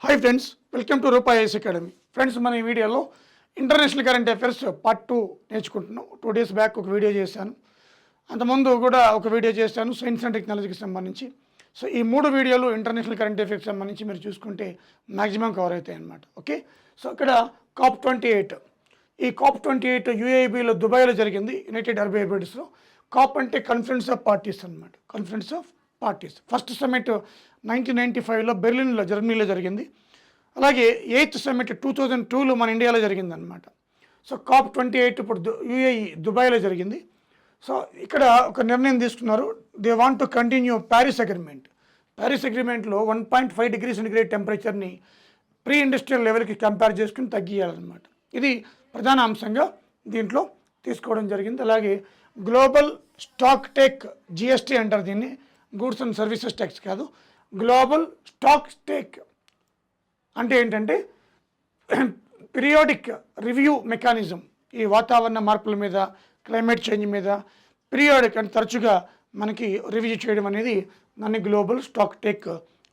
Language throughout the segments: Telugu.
హాయ్ ఫ్రెండ్స్, వెల్కమ్ టు రూపాయి ఐఎస్ అకాడమీ. ఫ్రెండ్స్, మన ఈ వీడియోలో ఇంటర్నేషనల్ కరెంట్ అఫైర్స్ పార్ట్ 2 నేర్చుకుంటున్నాం. 2 days బ్యాక్ ఒక వీడియో చేశాను, అంతకుముందు కూడా ఒక వీడియో చేశాను సైన్స్ అండ్ టెక్నాలజీకి సంబంధించి. సో ఈ 3 వీడియోలు ఇంటర్నేషనల్ కరెంట్ అఫైర్స్కి సంబంధించి మీరు చూసుకుంటే మ్యాక్సిమం కవర్ అవుతాయి అన్నమాట. ఓకే, సో ఇక్కడ COP28, ఈ COP28 యూఏఈలో దుబాయ్లో జరిగింది, యునైటెడ్ అరబ్ ఎమిరేట్స్లో. కాప్ అంటే కాన్ఫరెన్స్ ఆఫ్ పార్టీస్ అనమాట, conference of parties. First summit 1995లో బెర్లిన్లో, జర్మనీలో జరిగింది. అలాగే 8th సమ్మిట్ 2002లో మన ఇండియాలో జరిగిందనమాట. సో COP28 ఇప్పుడు యూఏఈ దుబాయ్లో జరిగింది. సో ఇక్కడ ఒక నిర్ణయం తీసుకున్నారు, they want to continue Paris agreement. Paris అగ్రిమెంట్లో 1.5 degrees సెంటిగ్రేడ్ టెంపరేచర్ని ప్రీ ఇండస్ట్రియల్ లెవెల్కి కంపేర్ చేసుకుని తగ్గియాలన్నమాట. ఇది ప్రధాన అంశంగా దీంట్లో తీసుకోవడం జరిగింది. అలాగే గ్లోబల్ స్టాక్ టేక్, జిఎస్టీ అంటారు దీన్ని, గూడ్స్ అండ్ సర్వీసెస్ ట్యాక్స్ కాదు, గ్లోబల్ స్టాక్ టేక్ అంటే ఏంటంటే పీరియాడిక్ రివ్యూ మెకానిజం. ఈ వాతావరణ మార్పుల మీద, క్లైమేట్ చేంజ్ మీద పీరియాడిక్ అంటే తరచుగా మనకి రివ్యూ చేయడం అనేది దాన్ని గ్లోబల్ స్టాక్ టేక్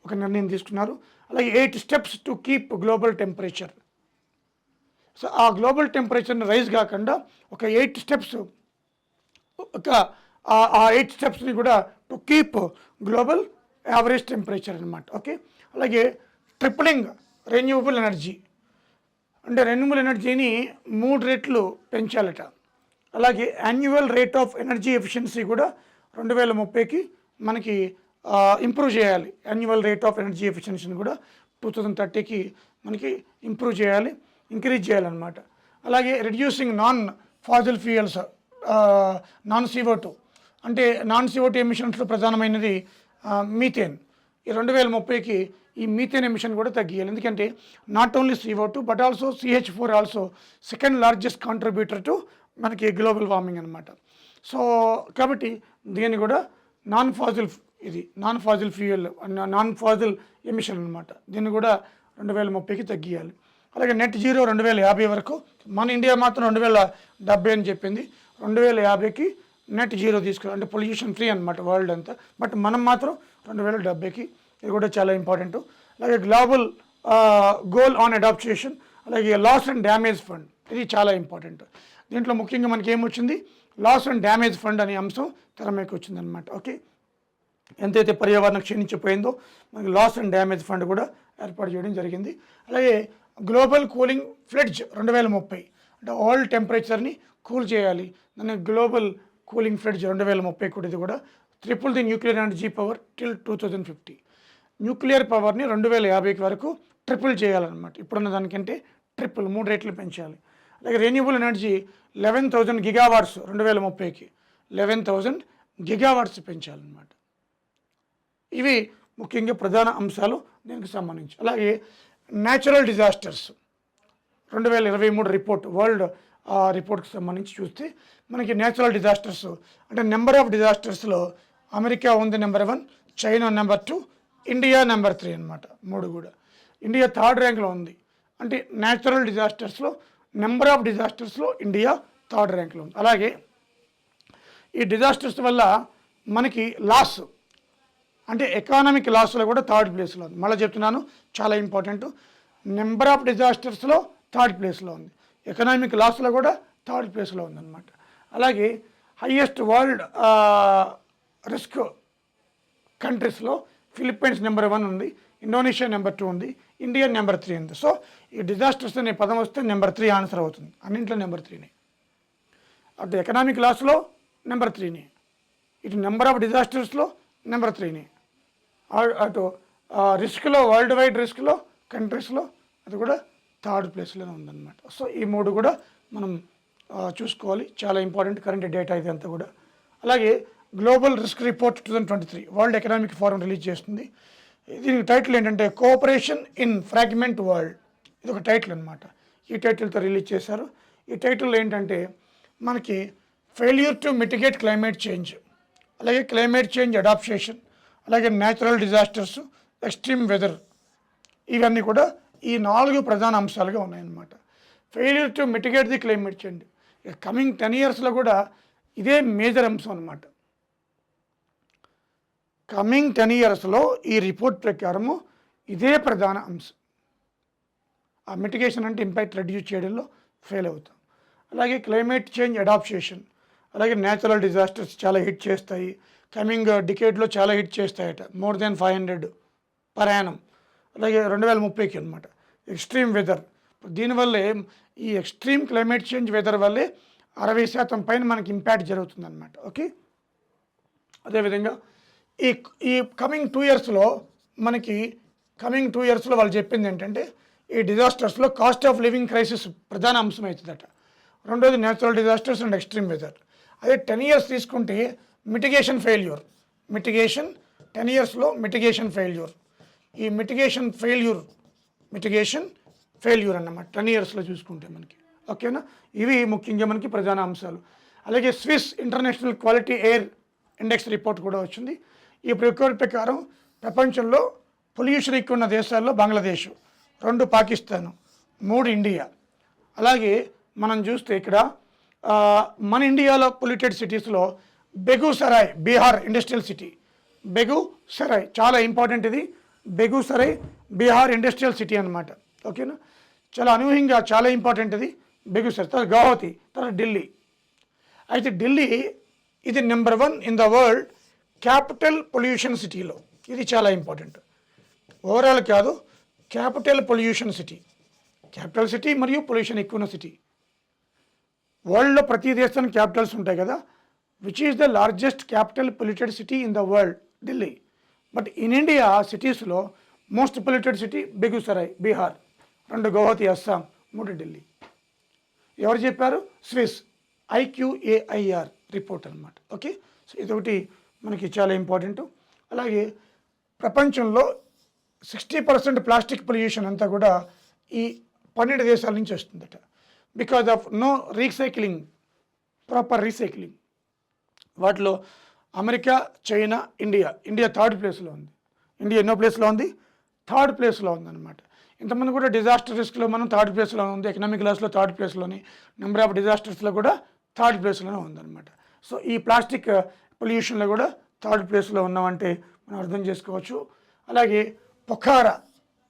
ఒక నిర్ణయం తీసుకున్నారు. అలాగే 8 steps to keep global temperature. So ఆ గ్లోబల్ టెంపరేచర్ని రైజ్ కాకుండా ఒక 8 steps, ఆ 8 stepsని కూడా to keep global average temperature అనమాట. ఓకే, అలాగే ట్రిప్లింగ్ రెన్యూవబుల్ ఎనర్జీ, అంటే రెన్యూవబుల్ ఎనర్జీని 3 రెట్లు పెంచాలట. అలాగే annual rate of energy efficiency కూడా 2030కి మనకి ఇంప్రూవ్ చేయాలి. యాన్యువల్ రేట్ ఆఫ్ ఎనర్జీ ఎఫిషియన్సీని కూడా 2030కి మనకి ఇంప్రూవ్ చేయాలి, ఇంక్రీజ్ చేయాలన్నమాట. అలాగే reducing non fossil fuels, non CO2, అంటే నాన్ CO2 ఎమిషన్స్లో ప్రధానమైనది మీథేన్. ఈ 2030కి ఈ మీథేన్ ఎమిషన్ కూడా తగ్గియాలి. ఎందుకంటే not only CO2 but also CH4 also second largest contributor to మనకి గ్లోబల్ వార్మింగ్ అనమాట. సో కాబట్టి దీన్ని కూడా non fossil fuel, non fossil emission అనమాట. దీన్ని కూడా 2030కి తగ్గియాలి. అలాగే నెట్ జీరో 2050 వరకు. మన ఇండియా మాత్రం 2070 అని చెప్పింది. 2050కి నెట్ జీరో తీసుకురావాలి, అంటే పొల్యూషన్ ఫ్రీ అనమాట వరల్డ్ అంతా. బట్ మనం మాత్రం 2070కి, ఇది కూడా చాలా ఇంపార్టెంట్. అలాగే గ్లోబల్ గోల్ ఆన్ అడాప్టేషన్, అలాగే లాస్ అండ్ డ్యామేజ్ ఫండ్, ఇది చాలా ఇంపార్టెంట్. దీంట్లో ముఖ్యంగా మనకి ఏమొచ్చింది, లాస్ అండ్ డ్యామేజ్ ఫండ్ అనే అంశం తెరమేకి వచ్చిందనమాట. ఓకే, ఎంతైతే పర్యావరణం క్షీణించిపోయిందో మనకి లాస్ అండ్ డ్యామేజ్ ఫండ్ కూడా ఏర్పాటు చేయడం జరిగింది. అలాగే గ్లోబల్ కూలింగ్ ఫ్లెడ్జ్ 2030, అంటే వరల్డ్ టెంపరేచర్ని కూల్ చేయాలి, దాన్ని గ్లోబల్ కూలింగ్ ఫ్లెడ్జ్ 2030 కూడా. ఇది కూడా triple the nuclear energy power till 2050. Nuclear పవర్ని 2050 వరకు ట్రిపుల్ చేయాలన్నమాట. ఇప్పుడున్న దానికంటే ట్రిపుల్, 3 రెట్లు పెంచాలి. అలాగే రెన్యూబుల్ ఎనర్జీ 11,000 gigawatts 2030కి 11,000 gigawatts పెంచాలన్నమాట. ఇవి ముఖ్యంగా ప్రధాన అంశాలు దీనికి సంబంధించి. అలాగే న్యాచురల్ డిజాస్టర్స్ 2023 రిపోర్ట్, వరల్డ్ రిపోర్ట్కి సంబంధించి చూస్తే మనకి న్యాచురల్ డిజాస్టర్స్ అంటే నెంబర్ ఆఫ్ డిజాస్టర్స్లో అమెరికా ఉంది number 1, China number 2, India number 3 అనమాట. 3 కూడా. ఇండియా 3rd ర్యాంక్లో ఉంది. అంటే న్యాచురల్ డిజాస్టర్స్లో, నెంబర్ ఆఫ్ డిజాస్టర్స్లో ఇండియా 3rd ర్యాంక్లో ఉంది. అలాగే ఈ డిజాస్టర్స్ వల్ల మనకి లాస్, అంటే ఎకానమిక్ లాస్లో కూడా 3rd ప్లేస్లో ఉంది. మళ్ళీ చెప్తున్నాను, చాలా ఇంపార్టెంట్. నెంబర్ ఆఫ్ డిజాస్టర్స్లో 3rd ప్లేస్లో ఉంది, ఎకనామిక్ లాస్లో కూడా 3rd ప్లేస్లో ఉందన్నమాట. అలాగే హయ్యెస్ట్ వరల్డ్ రిస్క్ కంట్రీస్లో ఫిలిప్పైన్స్ నెంబర్ 1 ఉంది, ఇండోనేషియా నెంబర్ 2 ఉంది, ఇండియా నెంబర్ 3 ఉంది. సో ఈ డిజాస్టర్స్ అనే పదం వస్తే నెంబర్ 3 ఆన్సర్ అవుతుంది. అన్నింట్లో నెంబర్ 3నే. అటు ఎకనామిక్ లాస్లో నెంబర్ 3నే, ఇటు నెంబర్ ఆఫ్ డిజాస్టర్స్లో నెంబర్ 3నే, అటు రిస్క్లో, వరల్డ్ వైడ్ రిస్క్లో కంట్రీస్లో అది కూడా 3rd ప్లేస్లోనే ఉందన్నమాట. సో ఈ 3 కూడా మనం చూసుకోవాలి, చాలా ఇంపార్టెంట్ కరెంట్ డేటా ఇది అంతా కూడా. అలాగే global risk report 2023 world economic forum release చేస్తుంది. దీనికి టైటిల్ ఏంటంటే కోఆపరేషన్ ఇన్ ఫ్రాగ్మెంట్ వరల్డ్, ఇది ఒక టైటిల్ అనమాట. ఈ టైటిల్తో రిలీజ్ చేశారు. ఈ టైటిల్ ఏంటంటే మనకి failure to mitigate climate change, అలాగే క్లైమేట్ చేంజ్ అడాప్టేషన్, అలాగే న్యాచురల్ డిజాస్టర్స్, ఎక్స్ట్రీమ్ వెదర్, ఇవన్నీ కూడా ఈ 4 ప్రధాన అంశాలుగా ఉన్నాయన్నమాట. Failure to mitigate the climate change coming 10 yearsలో కూడా ఇదే మేజర్ అంశం అనమాట. కమింగ్ 10 yearsలో ఈ రిపోర్ట్ ప్రకారము ఇదే ప్రధాన అంశం. ఆ మిటిగేషన్ అంటే ఇంపాక్ట్ రెడ్యూస్ చేయడంలో ఫెయిల్ అవుతాం. అలాగే క్లైమేట్ చేంజ్ అడాప్టేషన్, అలాగే న్యాచురల్ డిజాస్టర్స్ చాలా హిట్ చేస్తాయి. కమింగ్ డికేడ్లో చాలా హిట్ చేస్తాయట, మోర్ దెన్ 500 పర్ యానం. అలాగే 2030కి అనమాట. ఎక్స్ట్రీమ్ వెదర్, దీనివల్లే ఈ ఎక్స్ట్రీమ్ క్లైమేట్ చేంజ్ వెదర్ వల్లే 60% పైన మనకి ఇంపాక్ట్ జరుగుతుందన్నమాట. ఓకే, అదేవిధంగా ఈ ఈ కమింగ్ 2 ఇయర్స్లో వాళ్ళు చెప్పింది ఏంటంటే ఈ డిజాస్టర్స్లో కాస్ట్ ఆఫ్ లివింగ్ క్రైసిస్ ప్రధాన అంశం అవుతుందట. రెండోది natural disasters and extreme weather. అదే 10 ఇయర్స్ తీసుకుంటే మిటిగేషన్ ఫెయిల్యూర్. 10 ఇయర్స్లో మిటిగేషన్ ఫెయిల్యూర్. ఈ మిటిగేషన్ ఫెయిల్యూర్ అన్నమాట 10 ఇయర్స్లో చూసుకుంటే మనకి. ఓకేనా, ఇవి ముఖ్యంగా మనకి ప్రధాన అంశాలు. అలాగే Swiss international quality air index report కూడా వచ్చింది. ఈ రిపోర్ట్ ప్రకారం ప్రపంచంలో పొల్యూషన్ ఎక్కువ ఉన్న దేశాల్లో బంగ్లాదేశ్, 2 పాకిస్తాన్, 3 ఇండియా. అలాగే మనం చూస్తే ఇక్కడ మన ఇండియాలో పొల్యూటెడ్ సిటీస్లో బెగూసరాయ్, బీహార్ ఇండస్ట్రియల్ సిటీ. బెగూసరాయ్ చాలా ఇంపార్టెంట్, ఇది బెగూసరాయ్ బీహార్ ఇండస్ట్రియల్ సిటీ అనమాట. ఓకేనా, చాలా అనూహ్యంగా చాలా ఇంపార్టెంట్ ఇది బెగూసరాయ్. తర్వాత గౌహతి, తర్వాత ఢిల్లీ. అయితే ఢిల్లీ ఇది number 1 in the world capital pollution సిటీలో. ఇది చాలా ఇంపార్టెంట్. ఓవరాల్ కాదు, capital pollution city. Capital city మరియు పొల్యూషన్ ఎక్కువ ఉన్న సిటీ. వరల్డ్లో ప్రతి దేశానికి క్యాపిటల్స్ ఉంటాయి కదా. Which is the largest capital polluted city in the world? Delhi. But in India సిటీస్లో most polluted city Begusarai Bihar, 2 Guwahati Assam, 3 Delhi. ఎవరు చెప్పారు? స్విస్ IQAIR రిపోర్ట్ అనమాట. ఓకే, సో ఇదొకటి మనకి చాలా ఇంపార్టెంట్. అలాగే ప్రపంచంలో 60% ప్లాస్టిక్ పొల్యూషన్ అంతా కూడా ఈ 12 దేశాల నుంచి వస్తుందట. Because of no recycling, proper recycling. వాటిలో అమెరికా, చైనా, ఇండియా థర్డ్ ప్లేస్లో ఉంది. ఇండియా ఎన్నో ప్లేస్లో ఉంది? థర్డ్ ప్లేస్లో ఉందన్నమాట. ఇంతమంది కూడా డిజాస్టర్ రిస్క్లో మనం థర్డ్ ప్లేస్లో ఉంది. ఎకనామిక్ లాస్లో థర్డ్ ప్లేస్లోని, నెంబర్ ఆఫ్ డిజాస్టర్స్లో కూడా థర్డ్ ప్లేస్లోనే ఉందన్నమాట. సో ఈ ప్లాస్టిక్ పొల్యూషన్లో కూడా థర్డ్ ప్లేస్లో ఉన్నామంటే మనం అర్థం చేసుకోవచ్చు. అలాగే పొఖారా,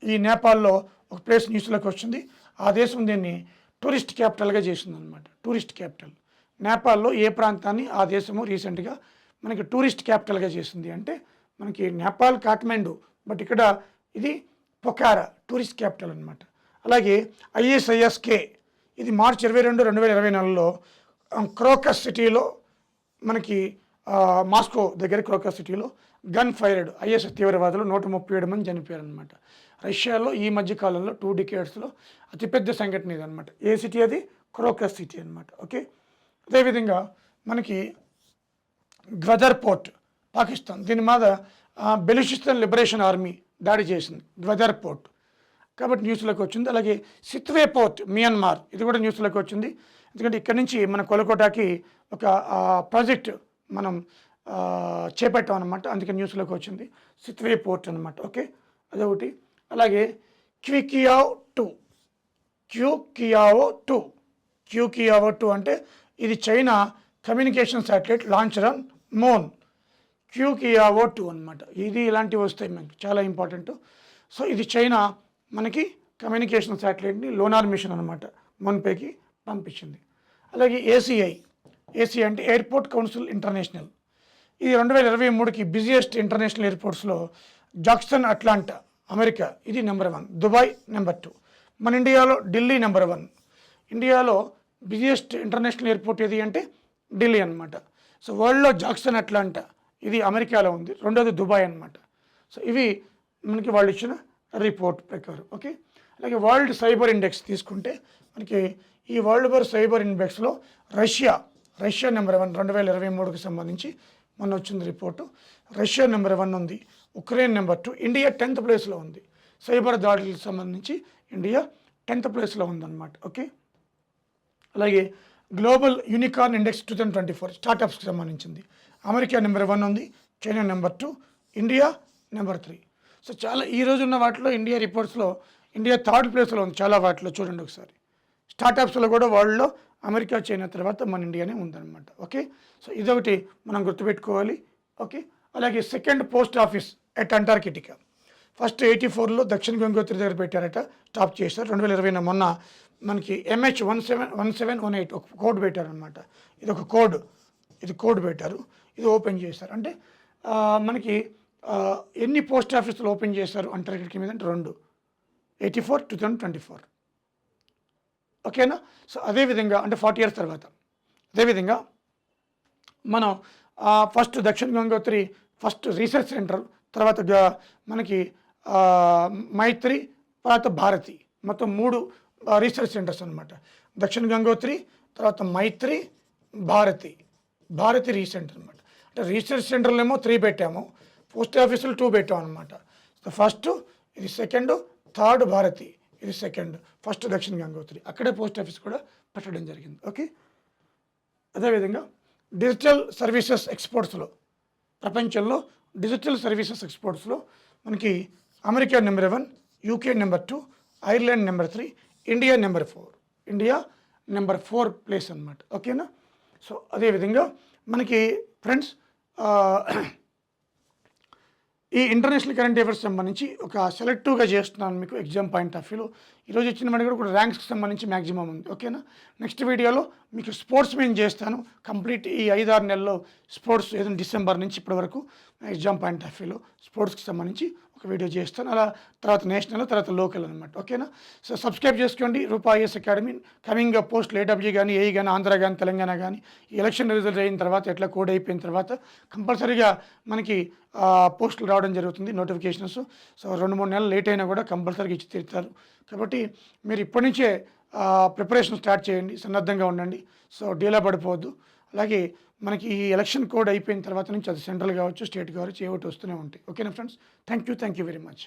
ఈ నేపాల్లో ఒక ప్లేస్ న్యూస్లోకి వచ్చింది. ఆ దేశం దీన్ని టూరిస్ట్ క్యాపిటల్గా చేసిందనమాట. టూరిస్ట్ క్యాపిటల్ నేపాల్లో ఏ ప్రాంతాన్ని ఆ దేశము రీసెంట్గా మనకి టూరిస్ట్ క్యాపిటల్గా చేసింది అంటే మనకి నేపాల్ కాఠ్మండు, బట్ ఇక్కడ ఇది పొఖారా టూరిస్ట్ క్యాపిటల్ అనమాట. అలాగే ISISK ఇది మార్చి 22, 2024లో క్రోకస్ సిటీలో మనకి మాస్కో దగ్గర క్రోకస్ సిటీలో గన్ ఫైర్డ్ IS తీవ్రవాదులు 137 మంది చనిపోయారనమాట. రష్యాలో ఈ మధ్య కాలంలో 2 డికేడ్స్లో అతిపెద్ద సంఘటన ఇది అనమాట. ఏ సిటీ అది? క్రోకస్ సిటీ అనమాట. ఓకే, అదేవిధంగా మనకి గ్వదర్ పోర్ట్ పాకిస్తాన్, దీని మీద బెలూచిస్తాన్ లిబరేషన్ ఆర్మీ దాడి చేసింది, గ్వదర్ పోర్ట్ కాబట్టి న్యూస్లోకి వచ్చింది. అలాగే సిత్వే పోర్ట్ మియన్మార్, ఇది కూడా న్యూస్లోకి వచ్చింది. ఎందుకంటే ఇక్కడ నుంచి మన కొలకోటాకి ఒక ప్రాజెక్ట్ మనం చేపట్టాం అనమాట, అందుకే న్యూస్లోకి వచ్చింది సిత్వే పోర్ట్ అనమాట. ఓకే, అదొకటి. అలాగే క్యూకియావ్ 2 అంటే ఇది China communication satellite launcher on moon. Queqiao 2 అనమాట. ఇది ఇలాంటివి వస్తాయి మనకి, చాలా ఇంపార్టెంట్. సో ఇది చైనా మనకి కమ్యూనికేషన్ శాటిలైట్ని లోనార్ మిషన్ అనమాట మూన్పైకి పంపించింది. అలాగే ACI అంటే ఎయిర్పోర్ట్ కౌన్సిల్ ఇంటర్నేషనల్, ఇది 2023కి బిజియెస్ట్ ఇంటర్నేషనల్ ఎయిర్పోర్ట్స్లో జాక్సన్ అట్లాంటా అమెరికా ఇది నెంబర్ 1, దుబాయ్ నెంబర్ 2, మన ఇండియాలో ఢిల్లీ నెంబర్ 1. ఇండియాలో బిజియెస్ట్ ఇంటర్నేషనల్ ఎయిర్పోర్ట్ ఏది అంటే ఢిల్లీ అనమాట. సో వరల్డ్లో జాక్సన్ అట్లాంటా ఇది అమెరికాలో ఉంది, రెండోది దుబాయ్ అనమాట. సో ఇవి మనకి వాళ్ళు ఇచ్చిన రిపోర్ట్ ప్రకారం. ఓకే, అలాగే వరల్డ్ సైబర్ ఇండెక్స్ తీసుకుంటే మనకి ఈ వరల్డ్ సైబర్ ఇండెక్స్లో రష్యా నెంబర్ 1 2023కి సంబంధించి మొన్న వచ్చింది రిపోర్టు. రష్యా నెంబర్ 1 ఉంది, ఉక్రెయిన్ నెంబర్ 2, ఇండియా 10th ప్లేస్లో ఉంది. సైబర్ దాడులకు సంబంధించి ఇండియా 10th ప్లేస్లో ఉందన్నమాట. ఓకే, అలాగే గ్లోబల్ యూనికార్న్ ఇండెక్స్ 2024 స్టార్టప్స్కి సంబంధించింది. అమెరికా నెంబర్ 1 ఉంది, China number 2, India number 3. So చాలా ఈరోజు ఉన్న వాటిలో ఇండియా రిపోర్ట్స్లో ఇండియా థర్డ్ ప్లేస్లో ఉంది. చాలా వాటిలో చూడండి ఒకసారి. స్టార్టప్స్లో కూడా వరల్డ్లో అమెరికా, చైనా తర్వాత మన ఇండియానే ఉందన్నమాట. ఓకే, సో ఇదొకటి మనం గుర్తుపెట్టుకోవాలి. ఓకే, అలాగే second post office at Antarctica. First 84లో దక్షిణ గంగోత్రి దగ్గర పెట్టారట, స్టాప్ చేశారు. 2020 మొన్న మనకి MH1718 ఒక కోడ్ పెట్టారనమాట. ఇది ఒక కోడ్, ఇది కోడ్ పెట్టారు, ఇది ఓపెన్ చేశారు. అంటే మనకి ఎన్ని పోస్ట్ ఆఫీసులు ఓపెన్ చేశారు అంటారు ఇక్కడికి మీద అంటే 2, 84 2024. ఓకేనా. సో అదేవిధంగా అంటే 40 years తర్వాత అదేవిధంగా మనం ఫస్ట్ దక్షిణ గంగోత్రి ఫస్ట్ రీసెర్చ్ సెంటర్, తర్వాత మనకి మైత్రి, తర్వాత భారతి, మొత్తం 3 రీసెర్చ్ సెంటర్స్ అనమాట. దక్షిణ గంగోత్రి, తర్వాత మైత్రి, భారతి రీసెంట్ అనమాట. అంటే రీసెర్చ్ సెంటర్లు ఏమో 3 పెట్టాము, పోస్ట్ ఆఫీసులు 2 పెట్టాం అనమాట. సో ఫస్ట్ ఇది, సెకండ్, థర్డ్ భారతి, ఇది సెకండ్, ఫస్ట్ దక్షిణ గంగోత్రి, అక్కడే పోస్ట్ ఆఫీస్ కూడా పెట్టడం జరిగింది. ఓకే. అదేవిధంగా డిజిటల్ సర్వీసెస్ ఎక్స్పోర్ట్స్లో, ప్రపంచంలో డిజిటల్ సర్వీసెస్ ఎక్స్పోర్ట్స్లో మనకి America number 1, UK number 2, Ireland number 3, India number 4. India number 4 place అనమాట. ఓకేనా. సో అదేవిధంగా మనకి ఫ్రెండ్స్ ఈ ఇంటర్నేషనల్ కరెంట్ అఫైర్స్ సంబంధించి ఒక సెలెక్టివ్గా చేస్తున్నాను మీకు ఎగ్జామ్ పాయింట్ ఆఫ్ వ్యూలో. ఈరోజు ఇచ్చిన మనకి కూడా ర్యాంక్స్కి సంబంధించి మ్యాక్సిమం ఉంది. ఓకేనా. నెక్స్ట్ వీడియోలో మీకు స్పోర్ట్స్ మెయిన్ చేస్తాను. కంప్లీట్ ఈ 5-6 నెలల్లో స్పోర్ట్స్ ఏదైనా డిసెంబర్ నుంచి ఇప్పటి వరకు ఎగ్జామ్ పాయింట్ ఆఫ్ వ్యూలో స్పోర్ట్స్కి సంబంధించి ఒక వీడియో చేస్తాను. అలా తర్వాత నేషనల్, తర్వాత లోకల్ అనమాట. ఓకేనా. సో సబ్స్క్రైబ్ చేసుకోండి రూపా ఐఏఎస్ అకాడమీ. కమింగ్ పోస్టులు ఏడబ్ల్యూ కానీ, ఏఈ కానీ, ఆంధ్ర కానీ, తెలంగాణ కానీ, ఈ ఎలక్షన్ రిజల్ట్ అయిన తర్వాత, ఎట్లా కోడ్ అయిపోయిన తర్వాత కంపల్సరీగా మనకి పోస్టులు రావడం జరుగుతుంది, నోటిఫికేషన్స్. సో 2-3 నెలలు లేట్ అయినా కూడా కంపల్సరీగా ఇచ్చి తీరుతారు. కాబట్టి మీరు ఇప్పటి నుంచే ప్రిపరేషన్ స్టార్ట్ చేయండి, సన్నద్ధంగా ఉండండి. సో డీలా పడిపోవద్దు. అలాగే మనకి ఈ ఎలక్షన్ కోడ్ అయిపోయిన తర్వాత నుంచి అది సెంట్రల్ కావచ్చు, స్టేట్ కావచ్చు, ఏ ఒకటి వస్తూనే ఉంటాయి. ఓకేనా friends. Thank you very much.